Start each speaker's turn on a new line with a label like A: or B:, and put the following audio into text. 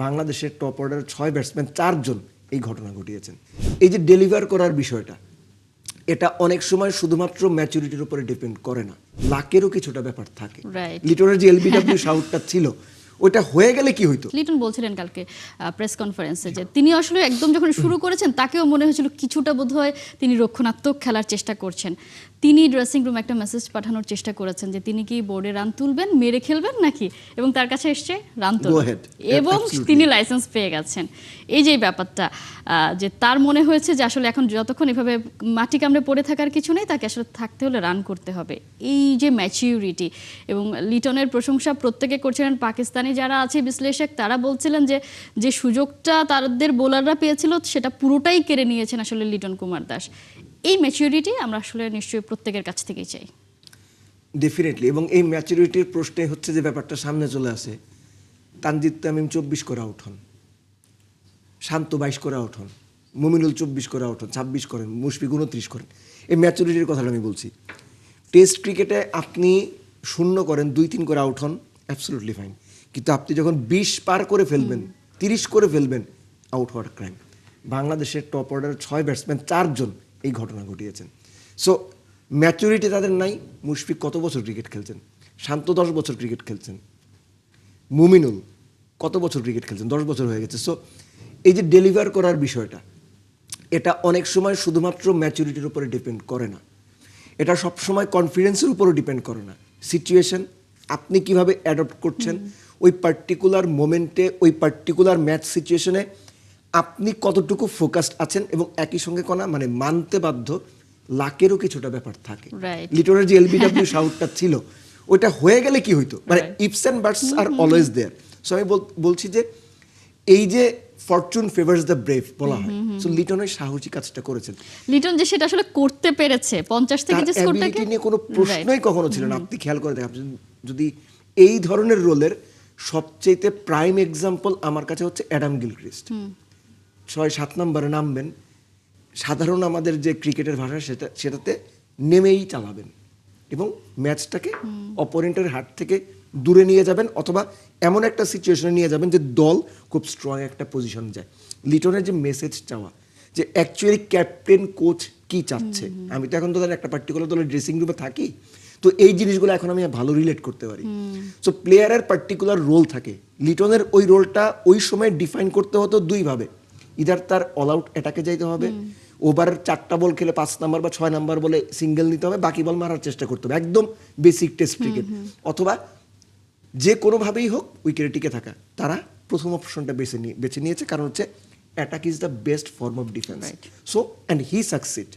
A: বাংলাদেশের টপ অর্ডারের 6 ব্যাটসম্যান 4 জন এই ঘটনা ঘটিয়েছেন। এই যে ডেলিভার করার বিষয়টা, এটা অনেক সময় শুধুমাত্র ম্যাচুরিটির উপরে ডিপেন্ড করে না, লাকেরও কিছুটা ব্যাপার থাকে। লিটনের যে এলবিডব্লিউ শাউটটা ছিল, ওটা হয়ে গেলে কি হইতো?
B: লিটন বলছিলেন কালকে প্রেস কনফারেন্সে যে তিনি আসলে একদম যখন শুরু করেছেন তাকেও মনে হয়েছিল কিছুটা বোধহয় তিনি রক্ষণাত্মক খেলার চেষ্টা করছেন। তিনি ড্রেসিং রুমে একটা মেসেজ পাঠানোর চেষ্টা করেছেন যে তিনি কি বোর্ডে রান তুলবেন, মেরে খেলবেন নাকি, এবং তার কাছে এসছে রান তুলবেন এবং তিনি লাইসেন্স পেয়ে গেছেন। এই যে ব্যাপারটা যে তার মনে হয়েছে যে আসলে এখন যতক্ষণ এভাবে মাটি কামড়ে পড়ে থাকার কিছু নেই, তাকে আসলে থাকতে হলে রান করতে হবে। এই যে ম্যাচিউরিটি, এবং লিটনের প্রশংসা প্রত্যেকে করছিলেন। পাকিস্তানি যারা আছে বিশ্লেষক, তারা বলছিলেন যে যে সুযোগটা তাদের বোলাররা পেয়েছিল সেটা পুরোটাই কেড়ে নিয়েছেন আসলে লিটন কুমার দাস। এই ম্যাচুরিটি আমরা আসলে নিশ্চয়ই প্রত্যেকের কাছ থেকেই চাই।
A: ডেফিনেটলি। এবং এই ম্যাচুরিটির প্রশ্নে হচ্ছে যে ব্যাপারটা সামনে চলে আসে, তানজিদ তামিম 24 করে আউট হন, শান্ত 22 করে আউট হন, মুমিনুল 24 করে আউট হন, 26 করেন, মুশফিক 29 করেন। এই ম্যাচুরিটির কথাটা আমি বলছি। টেস্ট ক্রিকেটে আপনি 0 করেন, 2-3 করে আউট হন, অ্যাবসলিউটলি ফাইন। কিন্তু আপনি যখন 20 পার করে ফেলবেন, 30 করে ফেলবেন, আউট হওয়ার ক্রাইম। বাংলাদেশের টপ অর্ডারের 6 ব্যাটসম্যান 4 জন এই ঘটনা ঘটিয়েছেন। সো ম্যাচুরিটি তাদের নাই। মুশফিক কত বছর ক্রিকেট খেলছেন? শান্ত 10 বছর ক্রিকেট খেলছেন। মুমিনুল কত বছর ক্রিকেট খেলছেন? 10 বছর হয়ে গেছে। সো এই যে ডেলিভার করার বিষয়টা, এটা অনেক সময় শুধুমাত্র ম্যাচুরিটির উপরে ডিপেন্ড করে না, এটা সবসময় কনফিডেন্সের উপরও ডিপেন্ড করে না। সিচুয়েশন, আপনি কিভাবে অ্যাডপ্ট করছেন ওই পার্টিকুলার মোমেন্টে, ওই পার্টিকুলার ম্যাচ সিচুয়েশনে আপনি কতটুকু ফোকাসড আছেন, এবং একই সঙ্গে মানে মানতে বাধ্য লাকেরও কিছুটা ব্যাপার থাকে। লিটনের যে এলবিডব্লিউ শাউটটা ছিল, ওটা হয়ে গেলে কি হইতো? মানে ifs and buts are always there. So আমি বলছি যে এই যে ফরচুন ফেভার্স দ্য ব্রেভ বলা হয়, সো লিটনের সাহসী কাজটা করেছেন।
B: লিটন যে সেটা আসলে করতে পেরেছে 50 থেকে যে স্কোরটাকে
A: নিয়ে কোনো প্রশ্নই কখনো ছিল না। আপনি খেয়াল করে দেখেন, যদি এই ধরনের রোলের সবচেয়ে প্রাইম এক্সাম্পল আমার কাছে হচ্ছে অ্যাডাম গিলক্রিস্ট। 6-7 নম্বরে নামবেন, সাধারণ আমাদের যে ক্রিকেটের ভাষা সেটাতে নেমেই চালাবেন এবং ম্যাচটাকে অপোনেন্টের হাত থেকে দূরে নিয়ে যাবেন, অথবা এমন একটা সিচুয়েশনে নিয়ে যাবেন যে দল খুব স্ট্রং একটা পজিশন যায়। লিটনের যে মেসেজ চাওয়া, যে অ্যাকচুয়ালি ক্যাপ্টেন কোচ কি চাচ্ছে, আমি তো এখন তো একটা পার্টিকুলার দলের ড্রেসিং রুমে থাকি, তো এই জিনিসগুলো এখন আমি ভালো রিলেট করতে পারি। সো প্লেয়ারের পার্টিকুলার রোল থাকে, লিটনের ওই রোলটা ওই সময় ডিফাইন করতে হতো দুইভাবে। ইদার তার অল আউট অ্যাটাকে যাইতে হবে, ওভারের 4টা বল খেলে 5 নাম্বার বা 6 নাম্বার বলে সিঙ্গেল নিতে হবে, বাকি বল মারার চেষ্টা করতে হবে, একদম বেসিক টেস্ট ক্রিকেট। অথবা যে কোনোভাবেই হোক উইকেটে টিকে থাকা। তারা প্রথম অপশনটা বেছে নিয়েছে, কারণ হচ্ছে attack is the best form of defence. So and he succeed.